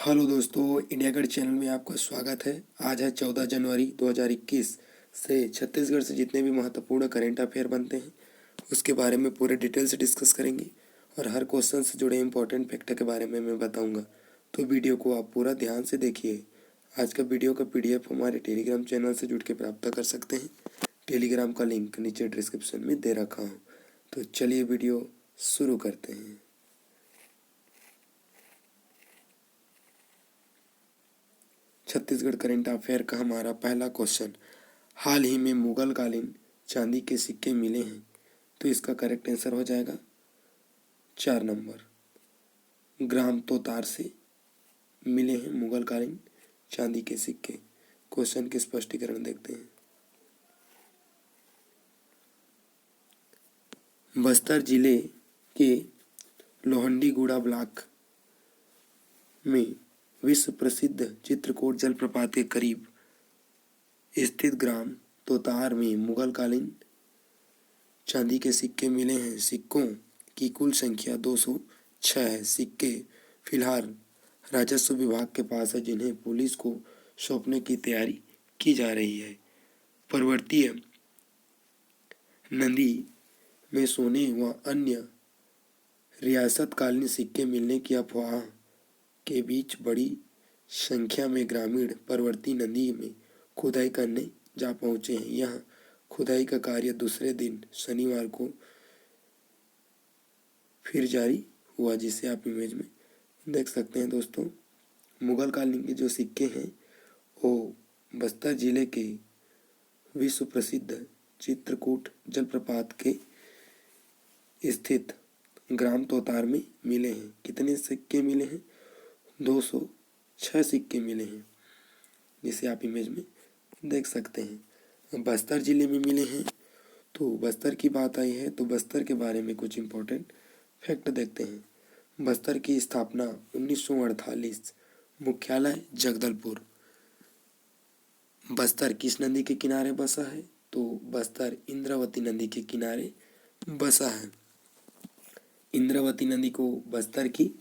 Hello दोस्तों, India गढ़ channel में आपका स्वागत है। आज है 14 जनवरी 2021 से छत्तीसगढ़ से जितने भी महत्वपूर्ण करेंट अफेयर बनते हैं उसके बारे में पूरे डिटेल से डिस्कस करेंगे और हर क्वेश्चन से जुड़े इंपॉर्टेंट फैक्टर के बारे में मैं बताऊंगा। तो वीडियो को आप पूरा ध्यान से देखिए। आज का वीडियो का PDF हमारे टेलीग्राम चैनल से जुड़ के प्राप्त कर सकते हैं। टेलीग्राम का लिंक नीचे डिस्क्रिप्शन में दे रखा हूँ। तो चलिए वीडियो शुरू करते हैं। छत्तीसगढ़ करेंट अफेयर का हमारा पहला क्वेश्चन, हाल ही में मुगल कालीन चांदी के सिक्के मिले हैं, तो इसका करेक्ट आंसर हो जाएगा 4 नंबर। ग्राम तोतार से मिले हैं मुगल कालीन चांदी के सिक्के। क्वेश्चन के स्पष्टीकरण देखते हैं। बस्तर जिले के लोहंडीगुड़ा ब्लॉक में विश्व प्रसिद्ध चित्रकूट जलप्रपात के करीब स्थित ग्राम तोतार में मुगल कालीन चांदी के सिक्के मिले हैं। सिक्कों की कुल संख्या 206 है। सिक्के फिलहाल राजस्व विभाग के पास है, जिन्हें पुलिस को सौंपने की तैयारी की जा रही है। पर्वतीय नदी में सोने व अन्य रियासतकालीन सिक्के मिलने की अफवाह के बीच बड़ी संख्या में ग्रामीण पर्वतीय नदी में खुदाई करने जा पहुंचे हैं। यह खुदाई का कार्य दूसरे दिन शनिवार को फिर जारी हुआ, जिसे आप इमेज में देख सकते हैं। दोस्तों, मुगल कालीन के जो सिक्के हैं वो बस्तर जिले के विश्व प्रसिद्ध चित्रकूट जलप्रपात के स्थित ग्राम तोतार में मिले हैं। कितने सिक्के मिले हैं? 206 सिक्के मिले हैं, जिसे आप इमेज में देख सकते हैं। बस्तर जिले में मिले हैं। तो बस्तर की बात आई है तो बस्तर के बारे में कुछ इम्पोर्टेंट फैक्ट देखते हैं। बस्तर की स्थापना 1948, मुख्यालय जगदलपुर। बस्तर किस नदी के किनारे बसा है? तो बस्तर इंद्रावती नदी के किनारे बसा है। इंद्रावती नदी को बस्तर की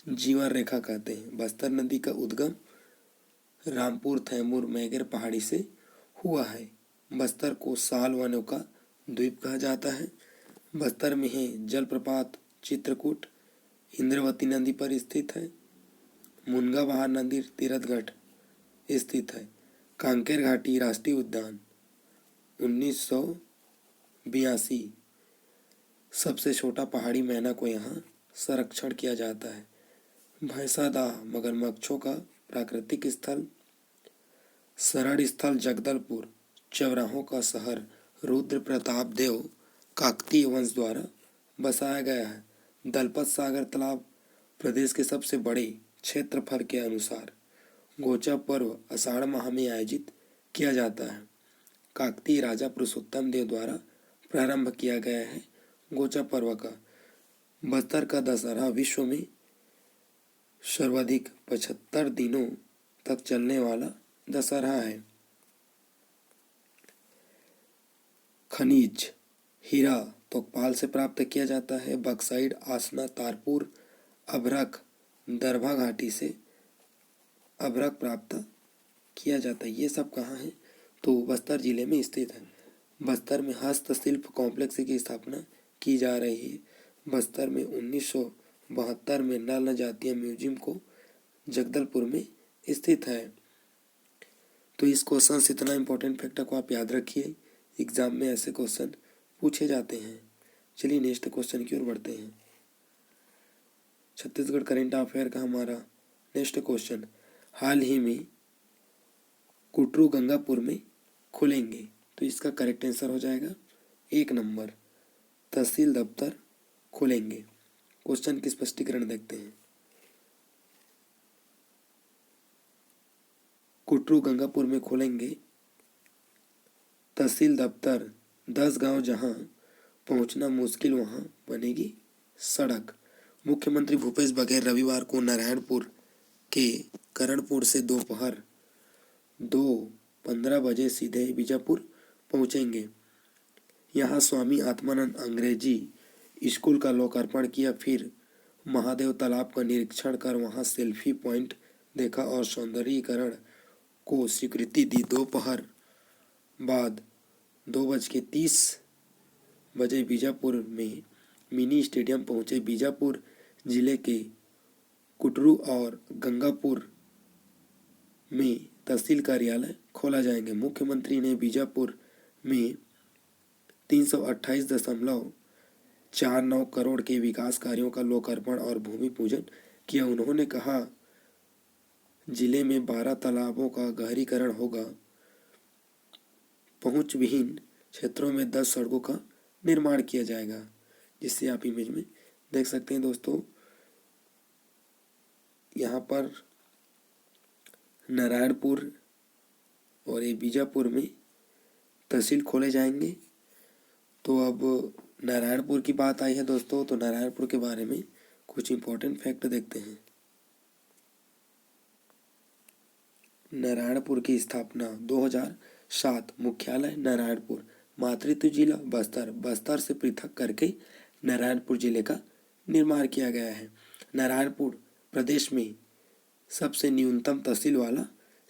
जीवन रेखा कहते हैं। बस्तर नदी का उद्गम रामपुर थैमूर मैगर पहाड़ी से हुआ है। बस्तर को साल वनों का द्वीप कहा जाता है। बस्तर में है जलप्रपात चित्रकूट इंद्रावती नदी पर स्थित है। मुनगा बहार नदी तीरथगढ़ स्थित है। कांकेर घाटी राष्ट्रीय उद्यान 1982 सबसे छोटा पहाड़ी मैना को यहाँ संरक्षण किया जाता है। भैंसादाह मगरमच्छों का प्राकृतिक स्थल। शरण स्थल जगदलपुर चौराहों का शहर रुद्र प्रताप देव काकतीय वंश द्वारा बसाया गया है। दलपत सागर तालाब प्रदेश के सबसे बड़े क्षेत्रफल के अनुसार गोचा पर्व आषाढ़ माह में आयोजित किया जाता है। काकतीय राजा पुरुषोत्तम देव द्वारा प्रारंभ किया गया है गोचा पर्व का। बस्तर का दशहरा विश्व में सर्वाधिक 75 दिनों तक चलने वाला दशहरा है। खनिज हीरा तोकपाल से प्राप्त किया जाता है। बक्साइड आसना तारपुर अभ्रक दरभा घाटी से अभ्रक प्राप्त किया जाता है। ये सब कहाँ है? तो बस्तर जिले में स्थित है। बस्तर में हस्तशिल्प कॉम्प्लेक्स की स्थापना की जा रही है। बस्तर में 1972 में नल जातीय म्यूजियम को जगदलपुर में स्थित है। तो इस क्वेश्चन से इतना इंपॉर्टेंट फैक्टर को आप याद रखिए। एग्जाम में ऐसे क्वेश्चन पूछे जाते हैं। चलिए नेक्स्ट क्वेश्चन की ओर बढ़ते हैं। छत्तीसगढ़ करेंट अफेयर का हमारा नेक्स्ट क्वेश्चन, हाल ही में कुटरू गंगापुर में खुलेंगे, तो इसका करेक्ट आंसर हो जाएगा 1 नंबर। तहसील दफ्तर खुलेंगे। क्वेश्चन की स्पष्टीकरण देखते हैं। कुटरू गंगापुर में खोलेंगे तहसील दफ्तर। 10 गांव जहां पहुंचना मुश्किल वहां बनेगी सड़क। मुख्यमंत्री भूपेश बघेल रविवार को नारायणपुर के करणपुर से दोपहर 2:15 बजे सीधे बीजापुर पहुंचेंगे। यहाँ स्वामी आत्मानंद अंग्रेजी स्कूल का लोकार्पण किया। फिर महादेव तालाब का निरीक्षण कर वहाँ सेल्फी पॉइंट देखा और सौंदर्यीकरण को स्वीकृति दी। दोपहर बाद 2:30 बीजापुर में मिनी स्टेडियम पहुंचे। बीजापुर जिले के कुटरू और गंगापुर में तहसील कार्यालय खोला जाएंगे। मुख्यमंत्री ने बीजापुर में 328.49 करोड़ के विकास कार्यों का लोकार्पण और भूमि पूजन किया। उन्होंने कहा, जिले में 12 तालाबों का गहरीकरण होगा। पहुंच विहीन क्षेत्रों में 10 सड़कों का निर्माण किया जाएगा, जिससे आप इमेज में देख सकते हैं दोस्तों। यहाँ पर नारायणपुर और ये बीजापुर में तहसील खोले जाएंगे। तो अब नारायणपुर की बात आई है दोस्तों, तो नारायणपुर के बारे में कुछ इम्पोर्टेंट फैक्ट देखते हैं। नारायणपुर की स्थापना 2007। मुख्यालय नारायणपुर। मातृत्व जिला बस्तर। बस्तर से पृथक करके नारायणपुर जिले का निर्माण किया गया है। नारायणपुर प्रदेश में सबसे न्यूनतम तहसील वाला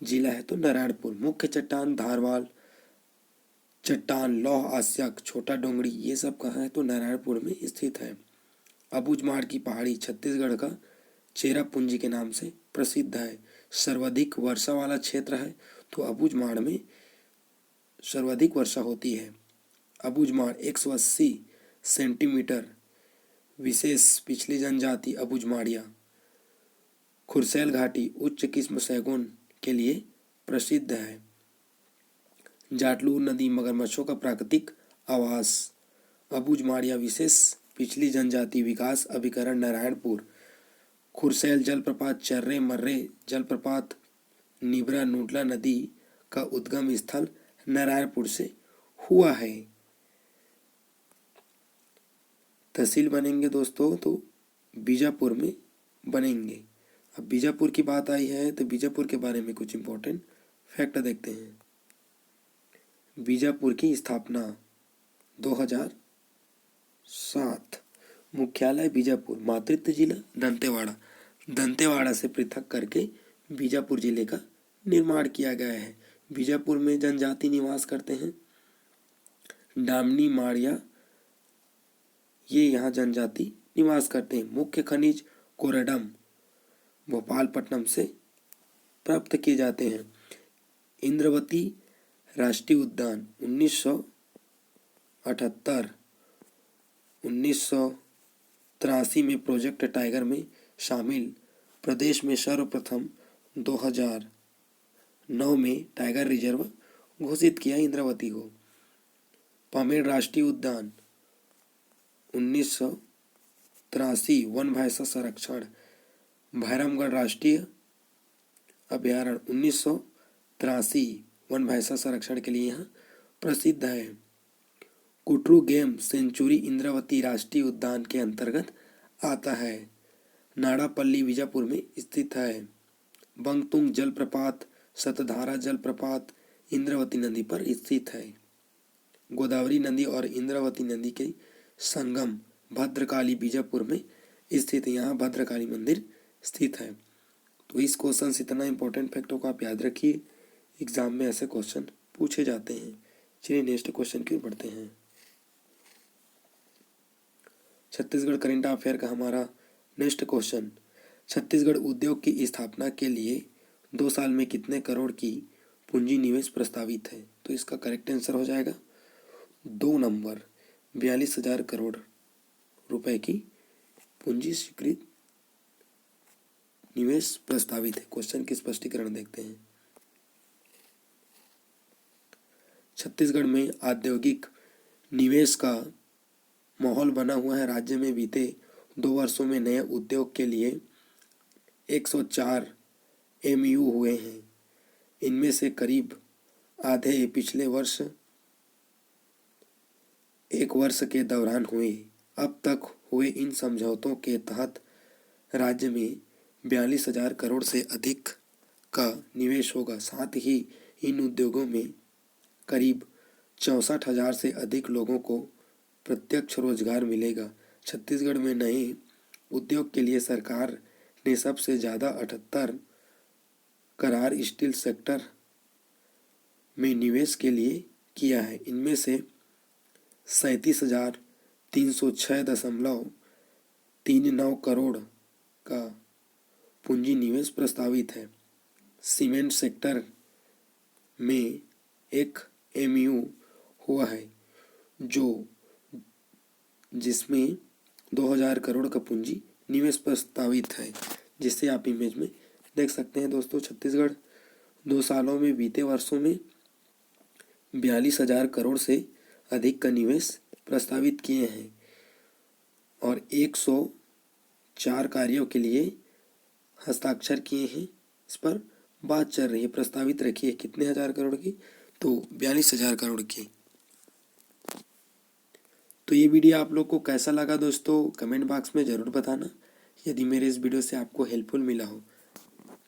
जिला है तो नारायणपुर। मुख्य चट्टान धारवाल चट्टान, लौह आस्यक, छोटा डोंगरी, ये सब कहाँ है तो नारायणपुर में स्थित है। अबूझमाड़ की पहाड़ी छत्तीसगढ़ का चेरापूंजी के नाम से प्रसिद्ध है। सर्वाधिक वर्षा वाला क्षेत्र है तो अबूझमाड़ में सर्वाधिक वर्षा होती है। अबूझमाड़ 180 सेंटीमीटर। विशेष पिछली जनजाति अबूझमाड़िया। खुरसैल घाटी उच्च किस्म सैगोन के लिए प्रसिद्ध है। जाटलूर नदी मगरमच्छों का प्राकृतिक आवास। अबूझमाड़िया विशेष पिछली जनजाति विकास अभिकरण नारायणपुर। खुरसैल जलप्रपात चर्रे मर्रे जलप्रपात निबरा नूडला नदी का उद्गम स्थल नारायणपुर से हुआ है। तहसील बनेंगे दोस्तों तो बीजापुर में बनेंगे। अब बीजापुर की बात आई है तो बीजापुर के बारे में कुछ इम्पोर्टेंट फैक्ट देखते हैं। बीजापुर की स्थापना 2007। मुख्यालय बीजापुर। मातृत्व जिला दंतेवाड़ा। दंतेवाड़ा से पृथक करके बीजापुर जिले का निर्माण किया गया है। बीजापुर में जनजाति निवास करते हैं। डामनी माड़िया, ये यहाँ जनजाति निवास करते हैं। मुख्य खनिज कोरडम भोपालपट्टनम से प्राप्त किए जाते हैं। इंद्रवती राष्ट्रीय उद्यान 1983 में प्रोजेक्ट टाइगर में शामिल। प्रदेश में सर्वप्रथम 2009 में टाइगर रिजर्व घोषित किया इंद्रावती को। पामेड़ राष्ट्रीय उद्यान 1983 वन भाषा संरक्षण। भैरमगढ़ राष्ट्रीय अभ्यारण्य 1983 वन भाषा संरक्षण के लिए यहाँ प्रसिद्ध है। कुटरू गेम सेंचुरी इंद्रावती राष्ट्रीय उद्यान के अंतर्गत आता है। नाड़ापल्ली बीजापुर में स्थित है। बंगतुंग जलप्रपात सतधारा जलप्रपात इंद्रावती नदी पर स्थित है। गोदावरी नदी और इंद्रावती नदी के संगम भद्रकाली बीजापुर में स्थित है। यहाँ भद्रकाली मंदिर स्थित है। तो इस क्वेश्चन से इतना इंपॉर्टेंट फैक्टों को आप याद रखिए, एग्जाम में ऐसे क्वेश्चन पूछे जाते हैं। चलिए नेक्स्ट क्वेश्चन की ओर बढ़ते हैं। छत्तीसगढ़ करंट अफेयर का हमारा नेक्स्ट क्वेश्चन। छत्तीसगढ़ उद्योग की स्थापना के लिए 2 साल में कितने करोड़ की पूंजी निवेश प्रस्तावित है? तो इसका करेक्ट आंसर हो जाएगा 2 नंबर 42,000 करोड़ रुपए की पूंजी स्वीकृत निवेश प्रस्तावित है। क्वेश्चन की स्पष्टीकरण देखते हैं। छत्तीसगढ़ में औद्योगिक निवेश का माहौल बना हुआ है। राज्य में बीते 2 वर्षों में नए उद्योग के लिए 104 MOU हुए हैं। इनमें से करीब आधे पिछले वर्ष 1 वर्ष के दौरान हुए। अब तक हुए इन समझौतों के तहत राज्य में 42,000 करोड़ से अधिक का निवेश होगा। साथ ही इन उद्योगों में करीब 64,000 से अधिक लोगों को प्रत्यक्ष रोजगार मिलेगा। छत्तीसगढ़ में नए उद्योग के लिए सरकार ने सबसे ज़्यादा 78 करार स्टील सेक्टर में निवेश के लिए किया है। इनमें से 37,306.39 करोड़ का पूंजी निवेश प्रस्तावित है। सीमेंट सेक्टर में एक एमयू हुआ है जिसमें 2,000 करोड़ का पूंजी निवेश प्रस्तावित है, जिसे आप इमेज में देख सकते हैं। दोस्तों, छत्तीसगढ़ 2 सालों में बीते वर्षों में 42,000 करोड़ से अधिक का निवेश प्रस्तावित किए हैं और 104 कार्यों के लिए हस्ताक्षर किए हैं। इस पर बात चल रही है। प्रस्तावित रखी है कितने हजार करोड़ की? तो 42,000 करोड़ की। तो ये वीडियो आप लोग को कैसा लगा दोस्तों, कमेंट बॉक्स में ज़रूर बताना। यदि मेरे इस वीडियो से आपको हेल्पफुल मिला हो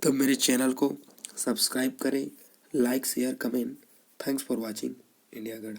तो मेरे चैनल को सब्सक्राइब करें, like share comment. Thanks for watching India गढ़।